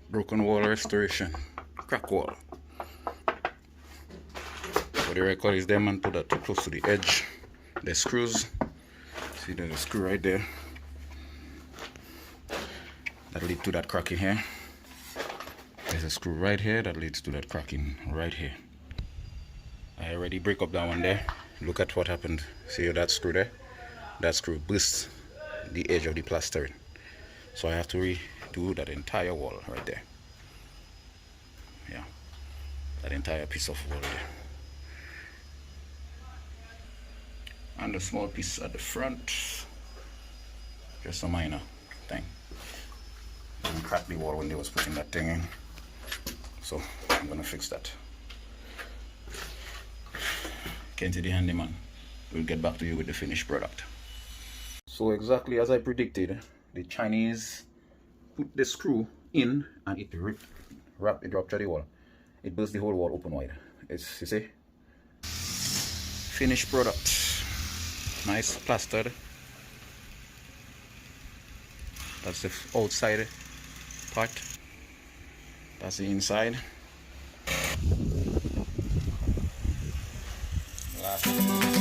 Broken wall restoration. Crack wall. So the record is them and put that too close to the edge. The screws. See there's a screw right there. That leads to that cracking here. There's a screw right here that leads to that cracking right here. I already break up that one there. Look at what happened. See that screw there? That screw burst the edge of the plastering. So I have to redo that entire wall right there. Yeah, that entire piece of wall there. And the small piece at the front, just a minor thing. And cracked the wall when they was putting that thing in. So I'm gonna fix that. Kenty De Handyman. We'll get back to you with the finished product. So exactly as I predicted, the Chinese put the screw in and it dropped through the wall. It burst the whole wall open wide. It's, you see, finished product. Nice plastered. That's the outside part. That's the inside. Last